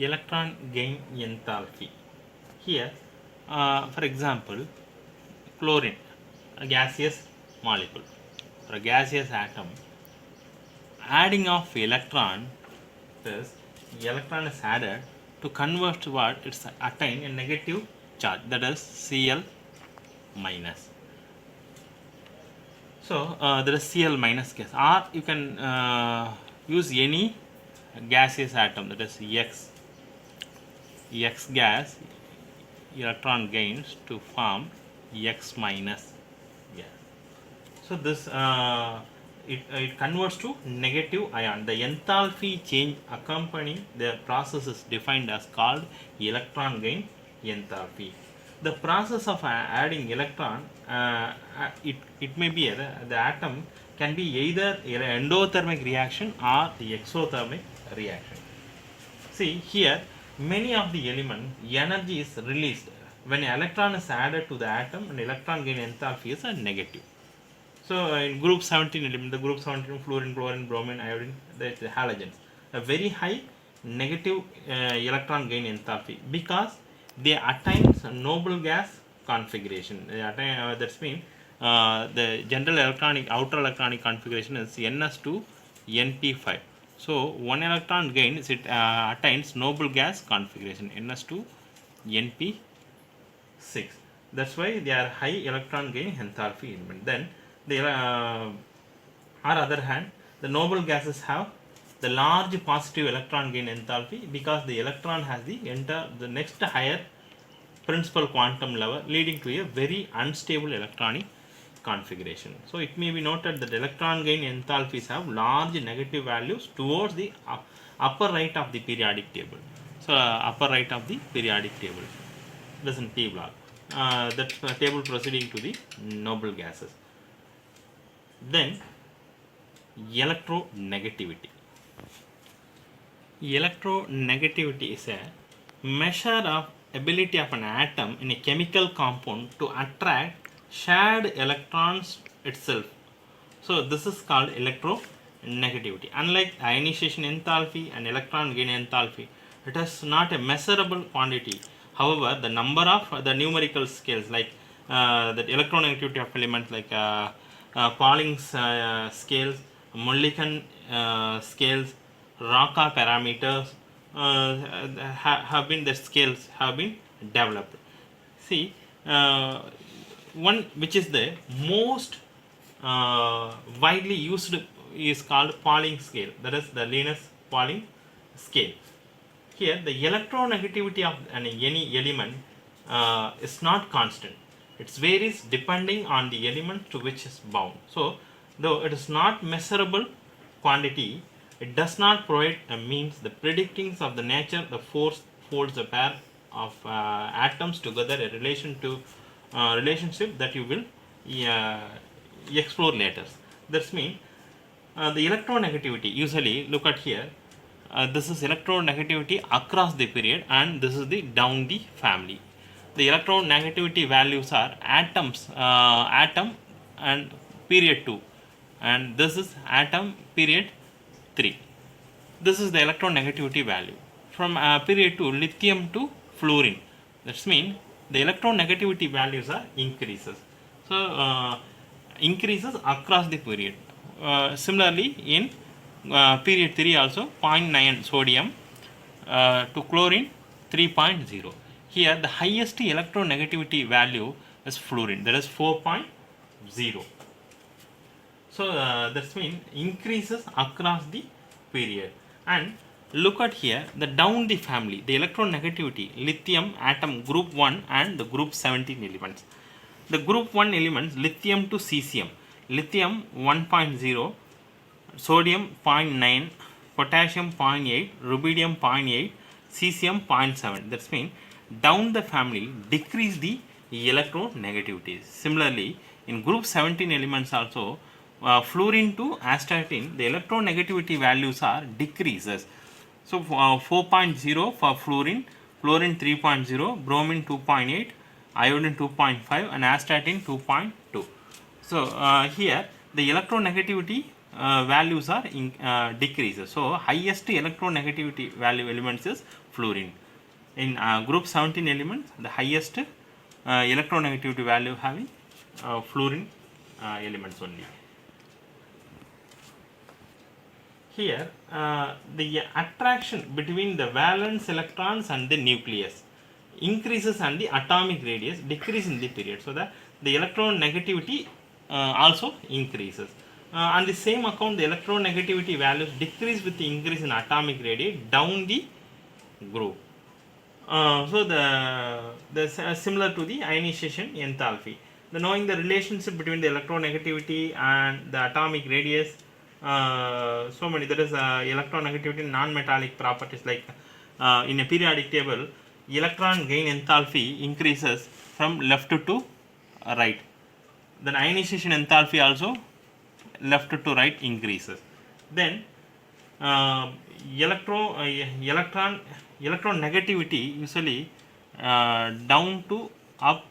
electron gain enthalpy. Here, for example, chlorine, a gaseous molecule or a gaseous atom, adding of electron, this electron is added to convert to what it's attain a negative charge, that is Cl minus. So there is Cl minus gas, or you can use any gaseous atom, that is X gas, electron gains to form X minus gas. So this it converts to negative ion. The enthalpy change accompanying the process is defined as called electron gain enthalpy. The process of adding electron, it may be the atom can be either an endothermic reaction or the exothermic reaction. See here, many of the element energy is released when an electron is added to the atom, and electron gain enthalpy is a negative. So in group 17 element, the group 17 fluorine, chlorine, bromine, iodine, the halogens, a very high negative electron gain enthalpy because they attain noble gas configuration. They attain, that's mean the general electronic outer electronic configuration is ns2 np5. So one electron gain is it attains noble gas configuration ns2 np6. That's why they are high electron gain enthalpy element. Then the on other hand, the noble gases have the large positive electron gain enthalpy because the electron has the next higher principal quantum level, leading to a very unstable electronic configuration. So it may be noted that electron gain enthalpies have large negative values towards the upper right of the periodic table. So upper right of the periodic table, this in P block. That's the table proceeding to the noble gases. Then electronegativity. Electronegativity is a measure of ability of an atom in a chemical compound to attract shared electrons itself. So this is called electronegativity. Unlike ionization enthalpy and electron gain enthalpy, it is not a measurable quantity. However, the number of the numerical scales, like the electronegativity of elements like Pauling's scales, Mulliken scales, Rocca parameters, have been the scales have been developed. See, one which is the most widely used is called Pauling scale, that is the Linus Pauling scale. Here the electronegativity of any element is not constant. It varies depending on the element to which is bound. So though it is not measurable quantity, it does not provide a means the predictings of the nature the force holds a pair of atoms together, a relationship that you will explore later. That means the electronegativity, usually look at here, this is electronegativity across the period and this is the down the family. The electronegativity values are atom and period 2, and this is atom period 3. This is the electronegativity value. From period 2, lithium to fluorine, that means the electronegativity values are increases. So increases across the period. Similarly in period 3 also 0.9 sodium to chlorine 3.0. Here the highest electronegativity value is fluorine, that is 4.0. So that means increases across the period. And look at here the down the family, the electronegativity, lithium atom group 1 and the group 17 elements. The group 1 elements, lithium to cesium, lithium 1.0, sodium 0.9, potassium 0.8, rubidium 0.8, cesium 0.7. That means down the family decrease the electronegativity. Similarly in group 17 elements also, fluorine to astatine, the electronegativity values are decreases. So 4.0 for fluorine, chlorine 3.0, bromine 2.8, iodine 2.5 and astatine 2.2. So here the electronegativity values are decreases. So highest electronegativity value elements is fluorine. In group 17 elements, the highest electronegativity value having fluorine elements only. Here, the attraction between the valence electrons and the nucleus increases and the atomic radius decrease in the period. So that the electronegativity also increases. On the same account, the electronegativity values decrease with the increase in atomic radius down the group. So the similar to the ionization enthalpy. The knowing the relationship between the electronegativity and the atomic radius, so many there is electronegativity non-metallic properties like in a periodic table, electron gain enthalpy increases from left to right. Then ionization enthalpy also left to right increases. Then electronegativity usually down to up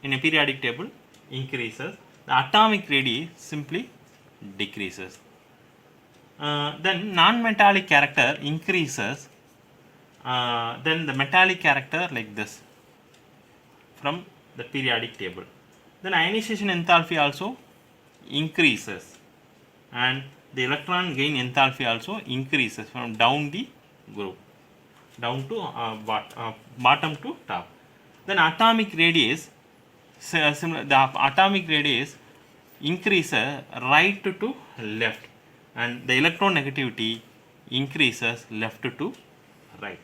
in a periodic table increases. The atomic radius simply decreases. Then non-metallic character increases. Then the metallic character like this from the periodic table. Then ionization enthalpy also increases, and the electron gain enthalpy also increases from down the group, down to bottom to top. Then atomic radius, similar, the atomic radius increases right to left, and the electronegativity increases left to right.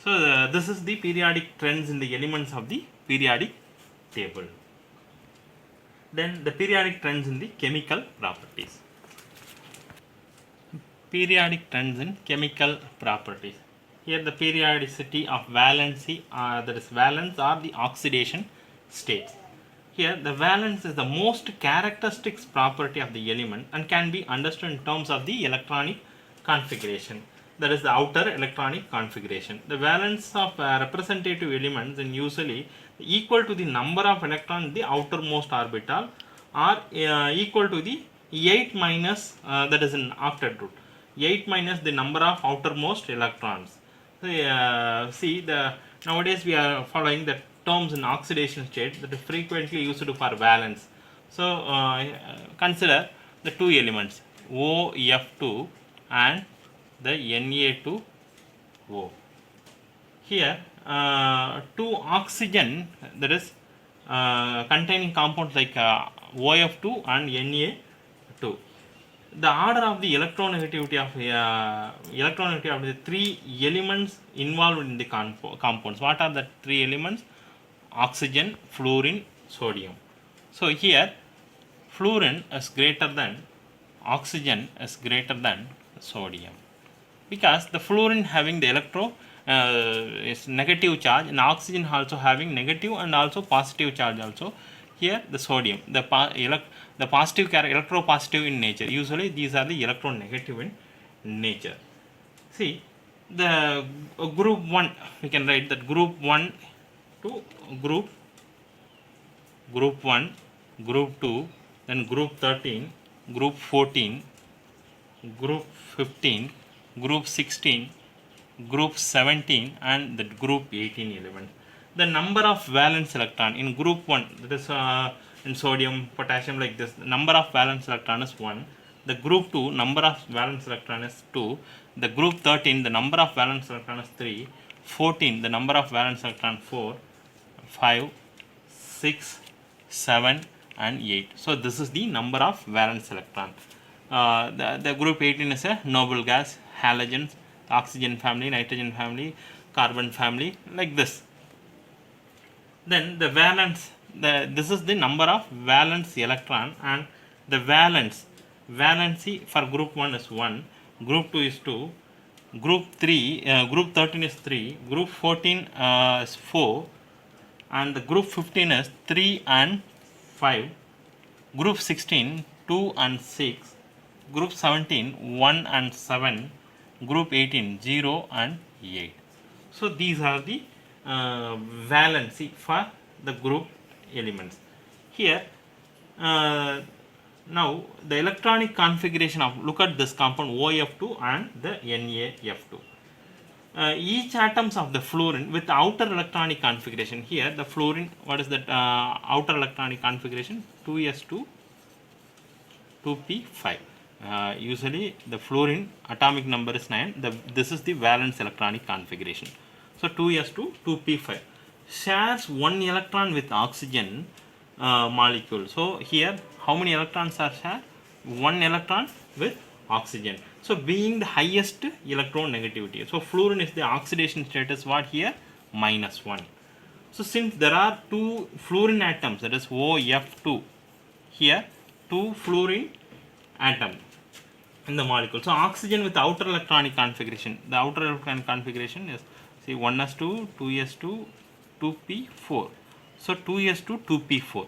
So this is the periodic trends in the elements of the periodic table. Then the periodic trends in the chemical properties. Periodic trends in chemical properties. Here the periodicity of valency, that is valence or the oxidation states. Here the valence is the most characteristic property of the element and can be understood in terms of the electronic configuration. That is the outer electronic configuration. The valence of representative elements is usually equal to the number of electrons in the outermost orbital, or equal to the 8 minus, that is an octet root, 8 minus the number of outermost electrons. So, see, nowadays we are following the terms in oxidation state that is frequently used for valence. So consider the two elements OF2 and the Na2O. Here two oxygen, that is containing compounds like OF2 and Na2. The order of the electronegativity of the three elements involved in the compounds. What are the three elements? Oxygen, fluorine, sodium. So here fluorine is greater than oxygen is greater than sodium, because the fluorine having the is negative charge, and oxygen also having negative and also positive charge also. Here the sodium, the positive electropositive in nature. Usually these are the electronegative in nature. See, the group 1, we can write that group 1 to group 1, group 2, then group 13, group 14, group 15, group 16, group 17, and the group 18 element. The number of valence electron in group 1, that is in sodium, potassium, like this, the number of valence electron is 1. The group 2, number of valence electron is 2. The group 13, the number of valence electron is 3. 14, the number of valence electron 4. 5, 6, 7, and 8. So this is the number of valence electron. The group 18 is a noble gas, halogens, oxygen family, nitrogen family, carbon family, like this. Then the valence, this is the number of valence electron, and the valency for group 1 is 1, group 2 is 2, group 13 is 3, group 14 is 4, and the group 15 is 3 and 5, group 16 2 and 6, group 17 1 and 7, group 18 0 and 8. So these are the valency for the group elements. Here now the electronic configuration of, look at this compound OF2 and the NaF2. each atoms of the fluorine with outer electronic configuration. Here the fluorine, what is that outer electronic configuration? 2s2 2p5. Usually the fluorine atomic number is 9. This is the valence electronic configuration. So 2s2 2p5 shares one electron with oxygen molecule. So here how many electrons are shared? One electron with oxygen. So being the highest electronegativity. So fluorine is the oxidation status, what here? -1. So since there are two fluorine atoms, that is OF2, here two fluorine atom in the molecule. So oxygen with outer electronic configuration. The outer electronic configuration is, see, 1s2, 2s2, 2p4. So 2s2, 2p4.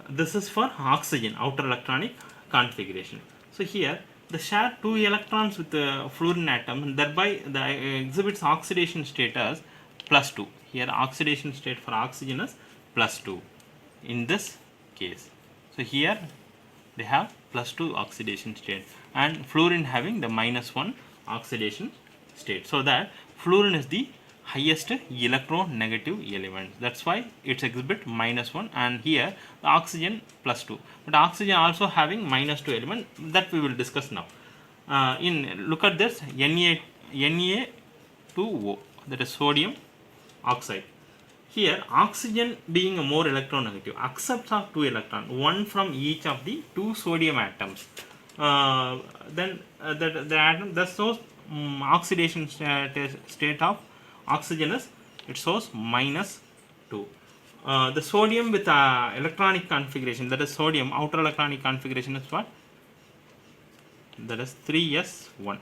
This is for oxygen outer electronic configuration. So here the share two electrons with the fluorine atom, and thereby the exhibits oxidation state as +2. Here oxidation state for oxygen is +2 in this case. So here they have +2 oxidation state and fluorine having the -1 oxidation state. So that fluorine is the highest electronegative element. That's why it's exhibit -1, and here the oxygen +2. But oxygen also having -2 element, that we will discuss now. Look at this Na2O, that is sodium oxide. Here oxygen being a more electronegative accepts of two electrons, one from each of the two sodium atoms. Then the atom that shows oxidation state of oxygen is, it shows -2. The sodium with electronic configuration, that is sodium outer electronic configuration is what? That is 3s1.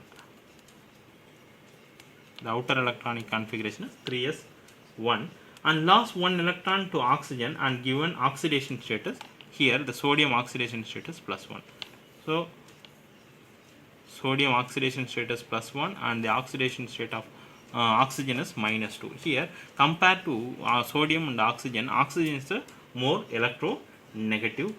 The outer electronic configuration is 3s1 and lost one electron to oxygen and given oxidation status. Here the sodium oxidation status +1. So sodium oxidation status +1 and the oxidation state of oxygen is -2. Here compared to sodium and oxygen, oxygen is a more electronegative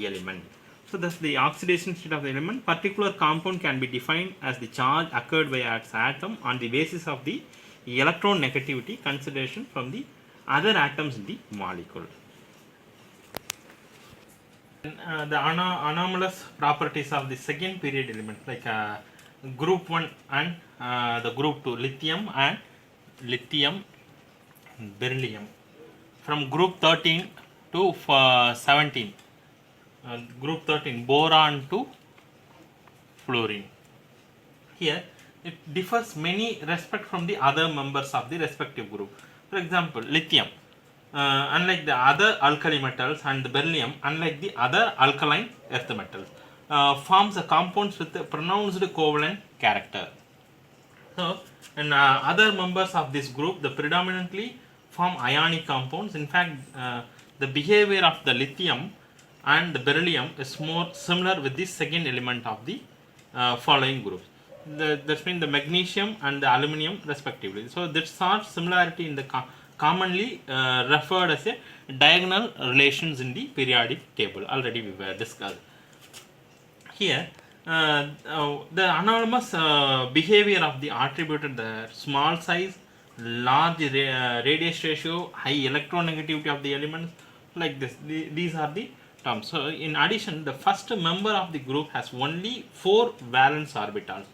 element. So thus the oxidation state of the element, particular compound can be defined as the charge occurred by its atom on the basis of the electronegativity consideration from the other atoms in the molecule. The anomalous properties of the second period element, like group 1 and the group 2, lithium and beryllium. From group 13 to 17, group 13, boron to fluorine. Here it differs many respect from the other members of the respective group. For example, lithium, unlike the other alkali metals, and the beryllium, unlike the other alkaline earth metals, forms a compounds with a pronounced covalent character. So, and other members of this group, they predominantly form ionic compounds. In fact, the behavior of the lithium and the beryllium is more similar with the second element of the following groups. That means the magnesium and the aluminum respectively. So this sort similarity in the commonly referred as a diagonal relations in the periodic table. Already we were discussed. Here the anomalous behavior of the attributed the small size, large radius ratio, high electronegativity of the elements, like this. These are the terms. So in addition, the first member of the group has only 4 valence orbitals,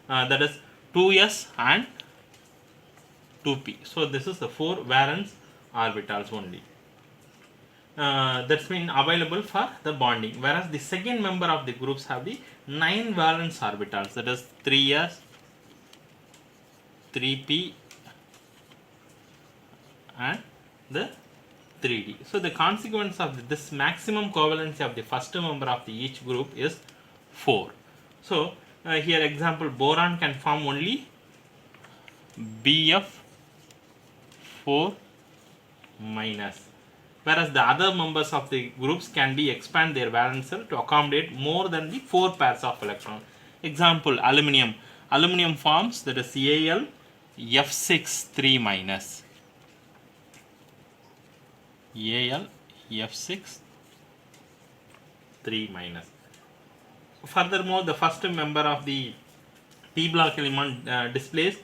that is 2s and 2p. So this is the 4 valence orbitals only. That's been available for the bonding, whereas the second member of the groups have the 9 valence orbitals, that is 3s, 3p and the 3d. So the consequence of this maximum covalency of the first member of the each group is 4. So here example, boron can form only Bf4 minus, whereas the other members of the groups can be expand their valence cell to accommodate more than the 4 pairs of electrons. Example, aluminum. Aluminum forms, that is Al F6 3 minus. Al F6 3 minus. Furthermore, the first member of the p block element displays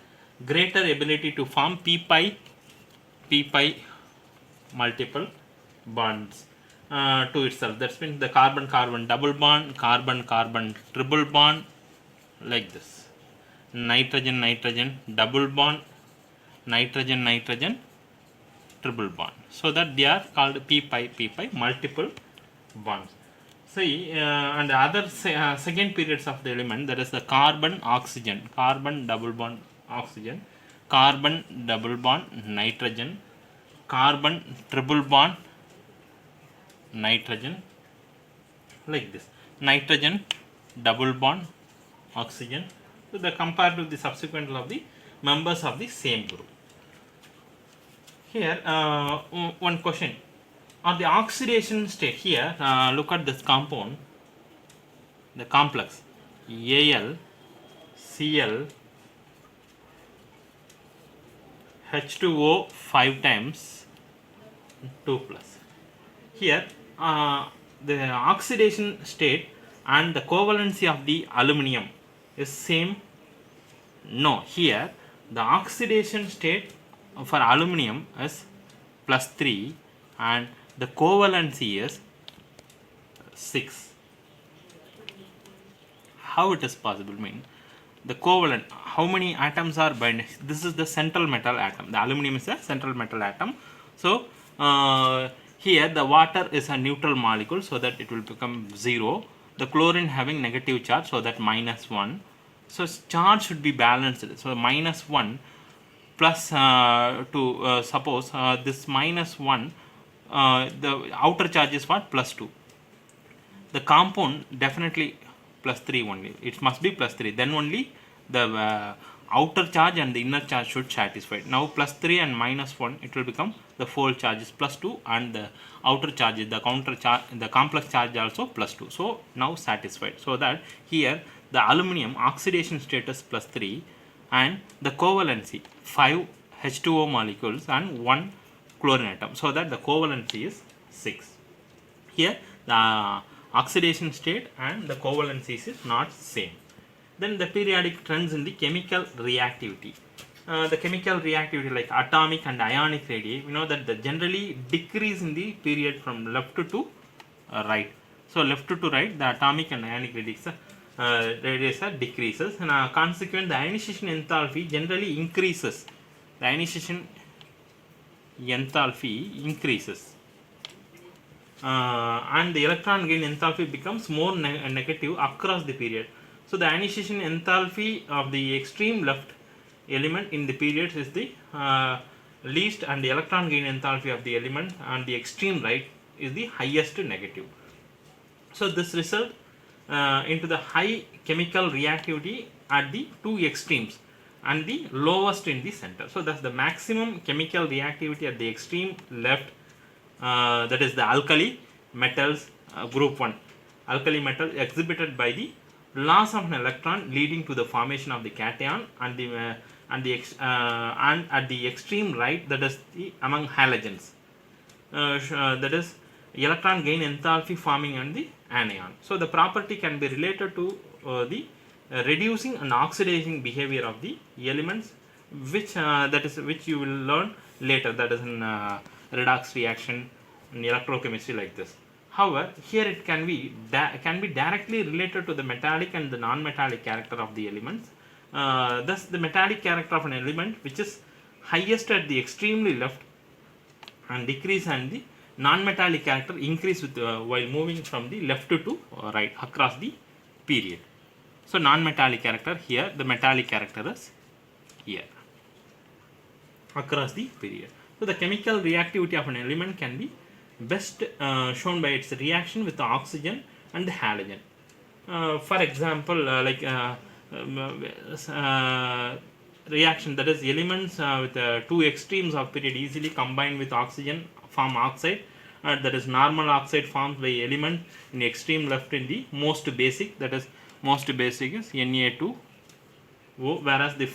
greater ability to form p pi multiple bonds to itself. That's means the carbon carbon double bond, carbon carbon triple bond, like this. Nitrogen nitrogen double bond, nitrogen nitrogen triple bond, so that they are called p pi multiple bonds. See, and the other second periods of the element, that is the carbon oxygen, carbon double bond oxygen, carbon double bond nitrogen, carbon triple bond nitrogen, like this. Nitrogen double bond oxygen. So the compared to the subsequent of the members of the same group. Here, one question on the oxidation state. Here, look at this compound, the complex Al, Cl, H2O 5 times 2 plus. Here, the oxidation state and the covalency of the aluminum is same. No, here the oxidation state for aluminum is +3 and the covalency is 6. How it is possible? Mean the covalent, how many atoms are binding? This is the central metal atom. The aluminum is a central metal atom. So here the water is a neutral molecule, so that it will become 0. The chlorine having negative charge, so that -1. So charge should be balanced. So -1 plus suppose this -1, the outer charge is what? +2. The compound definitely +3 only. It must be +3. Then only the outer charge and the inner charge should satisfy. Now +3 and -1, it will become the fold charge is +2 and the outer charge is the counter charge, the complex charge also +2. So now satisfied. So that here the aluminum oxidation status +3 and the covalency 5 H2O molecules and 1 chlorine atom. So that the covalency is 6. Here the oxidation state and the covalency is not same. Then the periodic trends in the chemical reactivity. The chemical reactivity like atomic and ionic radii, we know that the generally decrease in the period from left to right. So left to right, the atomic and ionic radii decreases, and consequent the ionization enthalpy generally increases. The ionization enthalpy increases. And the electron gain enthalpy becomes more negative across the period. So the ionization enthalpy of the extreme left element in the periods is the least, and the electron gain enthalpy of the element on the extreme right is the highest negative. So this result into the high chemical reactivity at the two extremes and the lowest in the center. So that's the maximum chemical reactivity at the extreme left, that is the alkali metals group 1. Alkali metal exhibited by the loss of an electron leading to the formation of the cation, and at the extreme right, that is the among halogens, that is electron gain enthalpy forming on the anion. So the property can be related to the reducing and oxidizing behavior of the elements, which which you will learn later, that is in redox reaction in electrochemistry like this. However, here it can be directly related to the metallic and the non-metallic character of the elements. Thus, the metallic character of an element which is highest at the extremely left and decrease, and the non-metallic character increase with while moving from the left to right across the period. So non-metallic character here, the metallic character is here across the period. So the chemical reactivity of an element can be best shown by its reaction with the oxygen and the halogen. For example, reaction, that is elements with two extremes of period easily combine with oxygen form oxide, that is normal oxide formed by element in the extreme left in the most basic, that is most basic is Na2O, whereas the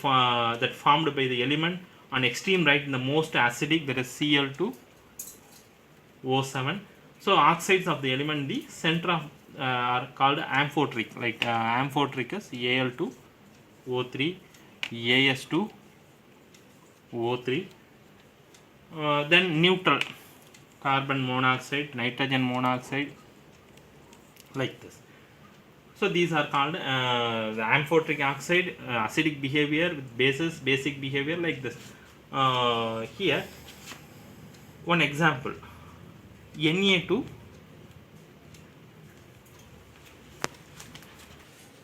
that formed by the element on extreme right in the most acidic, that is Cl2O7. So oxides of the element in the center of are called amphoteric, like amphoteric is Al2O3, As2 O3. Then neutral, carbon monoxide, nitrogen monoxide, like this. So these are called the amphoteric oxide, acidic behavior with bases, basic behavior, like this. Here one example, Na2.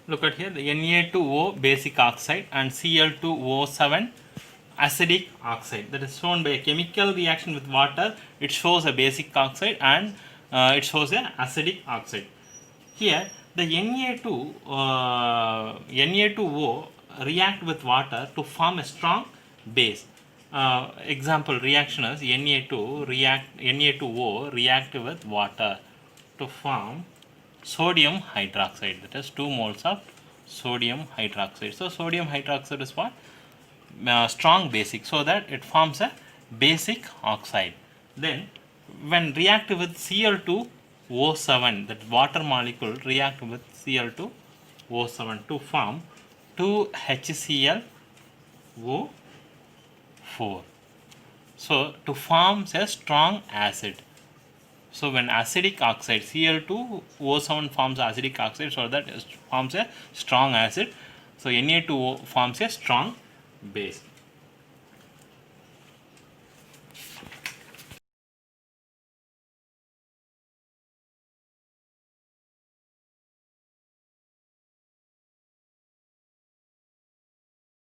Look at here, the Na2O basic oxide and Cl2O7 acidic oxide. That is shown by a chemical reaction with water. It shows a basic oxide and it shows a acidic oxide. Here the Na2O react with water to form a strong base. Example reaction is Na2O react with water to form sodium hydroxide. That is 2 moles of sodium hydroxide. So sodium hydroxide is what? Strong basic, so that it forms a basic oxide. Then when react with Cl2O7, that water molecule react with Cl2O7 to form 2HClO4. So to form a strong acid. So when acidic oxide Cl2O7 forms acidic oxide, so that it forms a strong acid. So Na2O forms a strong base.